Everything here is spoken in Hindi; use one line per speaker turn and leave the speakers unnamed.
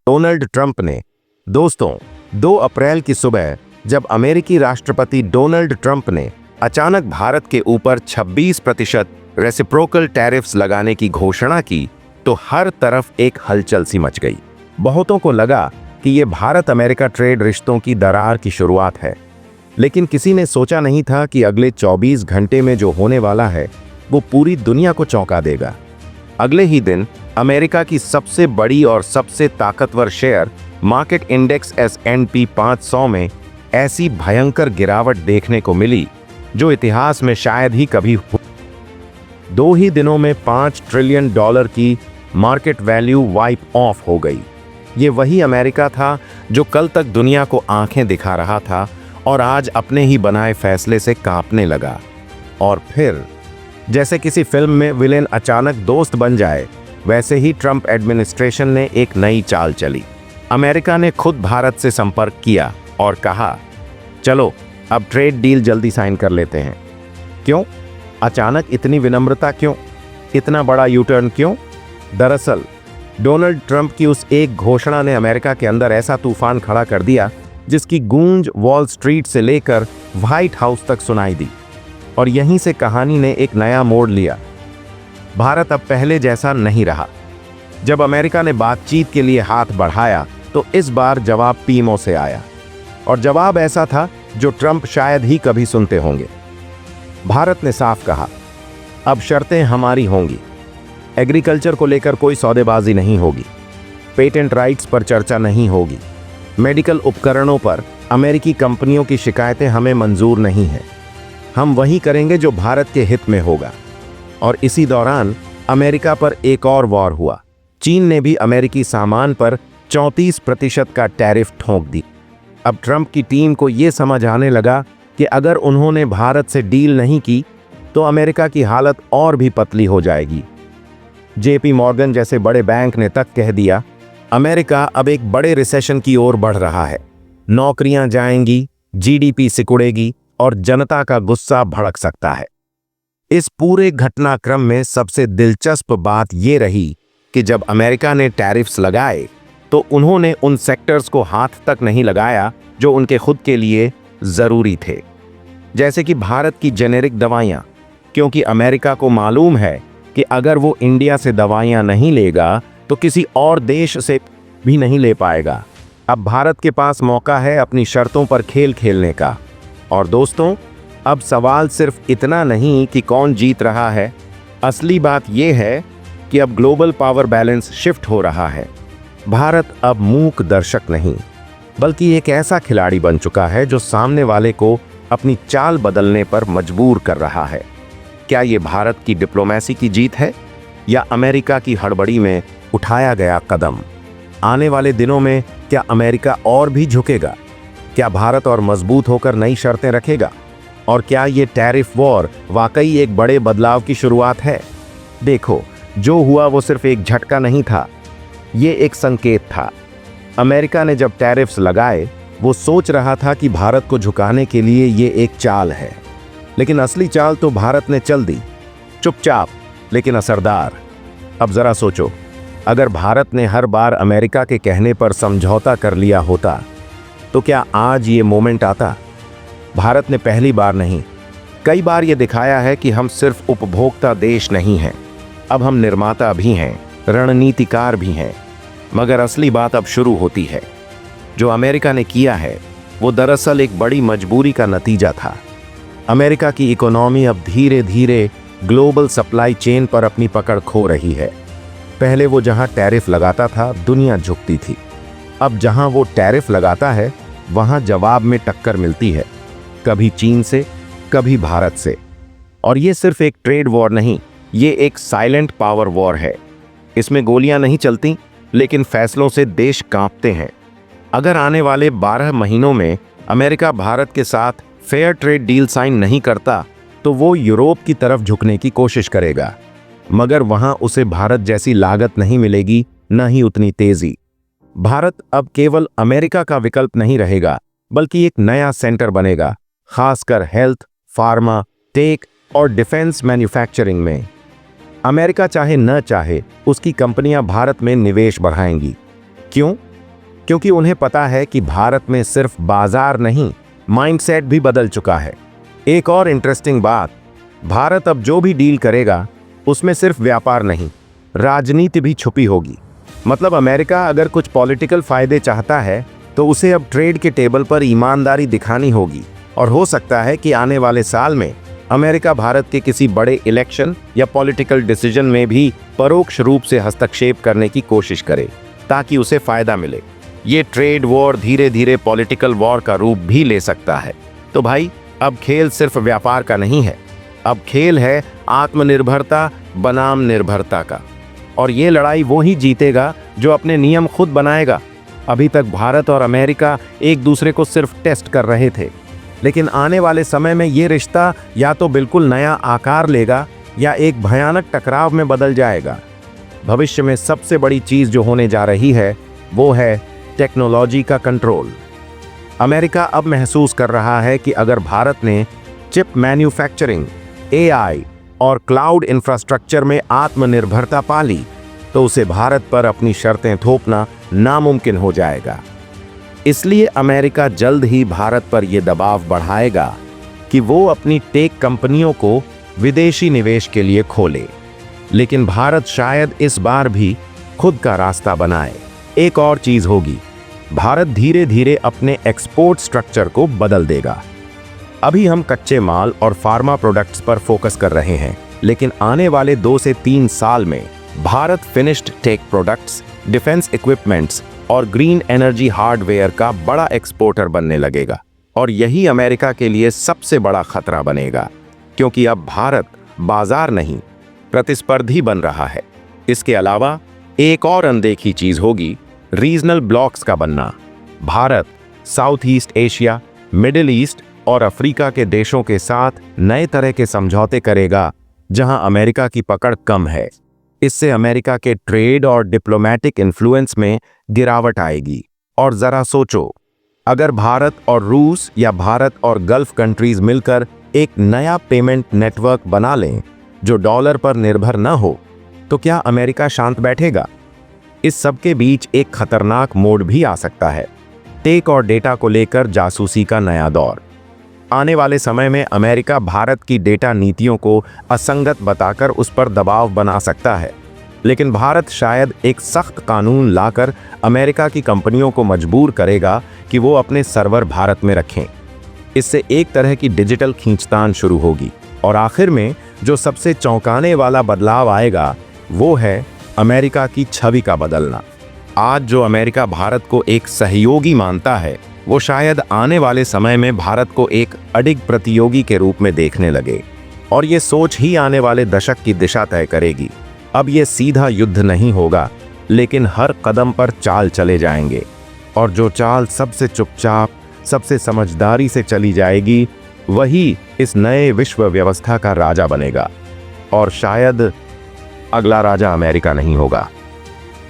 डोनाल्ड ट्रंप ने। दोस्तों, 2 अप्रैल की सुबह जब अमेरिकी राष्ट्रपति डोनाल्ड ट्रंप ने अचानक भारत के ऊपर 26% रेसिप्रोकल टैरिफ्स लगाने की घोषणा की तो हर तरफ एक हलचल सी मच गई। बहुतों को लगा कि ये भारत अमेरिका ट्रेड रिश्तों की दरार की शुरुआत है, लेकिन किसी ने सोचा नहीं था कि अगले 24 घंटे में जो होने वाला है वो पूरी दुनिया को चौंका देगा। अगले ही दिन अमेरिका की सबसे बड़ी और सबसे ताकतवर शेयर मार्केट इंडेक्स S&P 500 में ऐसी भयंकर गिरावट देखने को मिली जो इतिहास में शायद ही कभी हुई। 2 ही दिनों में $5 ट्रिलियन की मार्केट वैल्यू वाइप ऑफ हो गई। ये वही अमेरिका था जो कल तक दुनिया को आंखें दिखा रहा था और आज अपने ही बनाए फैसले से कांपने लगा। और फिर जैसे किसी फिल्म में विलेन अचानक दोस्त बन जाए, वैसे ही ट्रंप एडमिनिस्ट्रेशन ने एक नई चाल चली। अमेरिका ने खुद भारत से संपर्क किया और कहा, चलो अब ट्रेड डील जल्दी साइन कर लेते हैं। क्यों? अचानक इतनी विनम्रता क्यों? इतना बड़ा यू टर्न क्यों? दरअसल डोनाल्ड ट्रंप की उस एक घोषणा ने अमेरिका के अंदर ऐसा तूफान खड़ा कर दिया जिसकी गूंज वॉल स्ट्रीट से लेकर व्हाइट हाउस तक सुनाई दी। और यहीं से कहानी ने एक नया मोड़ लिया। भारत अब पहले जैसा नहीं रहा। जब अमेरिका ने बातचीत के लिए हाथ बढ़ाया तो इस बार जवाब पीएमओ से आया, और जवाब ऐसा था जो ट्रंप शायद ही कभी सुनते होंगे। भारत ने साफ कहा, अब शर्तें हमारी होंगी। एग्रीकल्चर को लेकर कोई सौदेबाजी नहीं होगी, पेटेंट राइट्स पर चर्चा नहीं होगी, मेडिकल उपकरणों पर अमेरिकी कंपनियों की शिकायतें हमें मंजूर नहीं हैं। हम वही करेंगे जो भारत के हित में होगा। और इसी दौरान अमेरिका पर एक और वॉर हुआ। चीन ने भी अमेरिकी सामान पर 34% का टैरिफ ठोक दी। अब ट्रंप की टीम को यह समझ आने लगा कि अगर उन्होंने भारत से डील नहीं की तो अमेरिका की हालत और भी पतली हो जाएगी। JP मॉर्गन जैसे बड़े बैंक ने तक कह दिया, अमेरिका अब एक बड़े रिसेशन की ओर बढ़ रहा है। नौकरियां जाएंगी, GDP सिकुड़ेगी और जनता का गुस्सा भड़क सकता है। इस पूरे घटनाक्रम में सबसे दिलचस्प बात यह रही कि जब अमेरिका ने टैरिफ्स लगाए तो उन्होंने उन सेक्टर्स को हाथ तक नहीं लगाया जो उनके खुद के लिए जरूरी थे, जैसे कि भारत की जेनेरिक दवाइयां, क्योंकि अमेरिका को मालूम है कि अगर वो इंडिया से दवाइयां नहीं लेगा तो किसी और देश से भी नहीं ले पाएगा। अब भारत के पास मौका है अपनी शर्तों पर खेल खेलने का। और दोस्तों, अब सवाल सिर्फ इतना नहीं कि कौन जीत रहा है, असली बात यह है कि अब ग्लोबल पावर बैलेंस शिफ्ट हो रहा है। भारत अब मूक दर्शक नहीं, बल्कि एक ऐसा खिलाड़ी बन चुका है जो सामने वाले को अपनी चाल बदलने पर मजबूर कर रहा है। क्या ये भारत की डिप्लोमेसी की जीत है या अमेरिका की हड़बड़ी में उठाया गया कदम? आने वाले दिनों में क्या अमेरिका और भी झुकेगा? क्या भारत और मजबूत होकर नई शर्तें रखेगा? और क्या ये टैरिफ वॉर वाकई एक बड़े बदलाव की शुरुआत है? देखो, जो हुआ वो सिर्फ एक झटका नहीं था, ये एक संकेत था। अमेरिका ने जब टैरिफ्स लगाए वो सोच रहा था कि भारत को झुकाने के लिए ये एक चाल है, लेकिन असली चाल तो भारत ने चल दी, चुपचाप लेकिन असरदार। अब जरा सोचो, अगर भारत ने हर बार अमेरिका के कहने पर समझौता कर लिया होता तो क्या आज ये मोमेंट आता? भारत ने पहली बार नहीं, कई बार ये दिखाया है कि हम सिर्फ उपभोक्ता देश नहीं हैं, अब हम निर्माता भी हैं, रणनीतिकार भी हैं। मगर असली बात अब शुरू होती है। जो अमेरिका ने किया है वो दरअसल एक बड़ी मजबूरी का नतीजा था। अमेरिका की इकोनॉमी अब धीरे धीरे ग्लोबल सप्लाई चेन पर अपनी पकड़ खो रही है। पहले वो जहां टैरिफ लगाता था दुनिया झुकती थी, अब जहां वो टैरिफ लगाता है वहां जवाब में टक्कर मिलती है, कभी चीन से, कभी भारत से। और ये सिर्फ एक ट्रेड वॉर नहीं, ये एक साइलेंट पावर वॉर है। इसमें गोलियां नहीं चलती, लेकिन फैसलों से देश कांपते हैं। अगर आने वाले 12 महीनों में अमेरिका भारत के साथ फेयर ट्रेड डील साइन नहीं करता तो वो यूरोप की तरफ झुकने की कोशिश करेगा, मगर वहां उसे भारत जैसी लागत नहीं मिलेगी, न ही उतनी तेजी। भारत अब केवल अमेरिका का विकल्प नहीं रहेगा, बल्कि एक नया सेंटर बनेगा, खासकर हेल्थ, फार्मा, टेक और डिफेंस मैन्युफैक्चरिंग में। अमेरिका चाहे न चाहे उसकी कंपनियां भारत में निवेश बढ़ाएंगी। क्यों? क्योंकि उन्हें पता है कि भारत में सिर्फ बाजार नहीं, माइंडसेट भी बदल चुका है। एक और इंटरेस्टिंग बात, भारत अब जो भी डील करेगा उसमें सिर्फ व्यापार नहीं, राजनीति भी छुपी होगी। मतलब अमेरिका अगर कुछ पॉलिटिकल फायदे चाहता है तो उसे अब ट्रेड के टेबल पर ईमानदारी दिखानी होगी, और हो सकता है कि आने वाले साल में अमेरिका भारत के किसी बड़े इलेक्शन या पॉलिटिकल डिसीजन में भी परोक्ष रूप से हस्तक्षेप करने की कोशिश करे ताकि उसे फायदा मिले। ये ट्रेड वॉर धीरे धीरे पॉलिटिकल वॉर का रूप भी ले सकता है। तो भाई, अब खेल सिर्फ व्यापार का नहीं है, अब खेल है आत्मनिर्भरता बनाम निर्भरता का। और ये लड़ाई वो ही जीतेगा जो अपने नियम खुद बनाएगा। अभी तक भारत और अमेरिका एक दूसरे को सिर्फ टेस्ट कर रहे थे, लेकिन आने वाले समय में ये रिश्ता या तो बिल्कुल नया आकार लेगा या एक भयानक टकराव में बदल जाएगा। भविष्य में सबसे बड़ी चीज जो होने जा रही है वो है टेक्नोलॉजी का कंट्रोल। अमेरिका अब महसूस कर रहा है कि अगर भारत ने चिप मैन्युफैक्चरिंग, एआई और क्लाउड इंफ्रास्ट्रक्चर में आत्मनिर्भरता पा ली तो उसे भारत पर अपनी शर्तें थोपना नामुमकिन हो जाएगा। इसलिए अमेरिका जल्द ही भारत पर यह दबाव बढ़ाएगा कि वो अपनी टेक कंपनियों को विदेशी निवेश के लिए खोले। लेकिन भारत शायद इस बार भी खुद का रास्ता बनाए। एक और चीज होगी, भारत धीरे धीरे अपने एक्सपोर्ट स्ट्रक्चर को बदल देगा। अभी हम कच्चे माल और फार्मा प्रोडक्ट्स पर फोकस कर रहे हैं, लेकिन आने वाले 2 से 3 साल में Bharat finished tech products, defence equipments और ग्रीन एनर्जी हार्डवेयर का बड़ा एक्सपोर्टर बनने लगेगा। और यही अमेरिका के लिए सबसे बड़ा खतरा बनेगा, क्योंकि अब भारत बाजार नहीं, प्रतिस्पर्धी बन रहा है। इसके अलावा एक और अनदेखी चीज होगी, रीजनल ब्लॉक्स का बनना। Bharat south east Asia, middle east और अफ्रीका के देशों के साथ नए तरह के समझौते करेगा जहां अमेरिका की पकड़ कम है। इससे अमेरिका के ट्रेड और डिप्लोमेटिक इन्फ्लुएंस में गिरावट आएगी। और जरा सोचो, अगर भारत और रूस या भारत और गल्फ कंट्रीज मिलकर एक नया पेमेंट नेटवर्क बना लें जो डॉलर पर निर्भर न हो, तो क्या अमेरिका शांत बैठेगा? इस सब के बीच एक खतरनाक मोड़ भी आ सकता है, टेक और डेटा को लेकर जासूसी का नया दौर। आने वाले समय में अमेरिका भारत की डेटा नीतियों को असंगत बताकर उस पर दबाव बना सकता है, लेकिन भारत शायद एक सख्त कानून लाकर अमेरिका की कंपनियों को मजबूर करेगा कि वो अपने सर्वर भारत में रखें। इससे एक तरह की डिजिटल खींचतान शुरू होगी। और आखिर में जो सबसे चौंकाने वाला बदलाव आएगा वो है अमेरिका की छवि का बदलना। आज जो अमेरिका भारत को एक सहयोगी मानता है, वो शायद आने वाले समय में भारत को एक अडिग प्रतियोगी के रूप में देखने लगे। और ये सोच ही आने वाले दशक की दिशा तय करेगी। अब ये सीधा युद्ध नहीं होगा, लेकिन हर कदम पर चाल चले जाएंगे। और जो चाल सबसे चुपचाप, सबसे समझदारी से चली जाएगी, वही इस नए विश्व व्यवस्था का राजा बनेगा। और शायद अगला राजा अमेरिका नहीं होगा,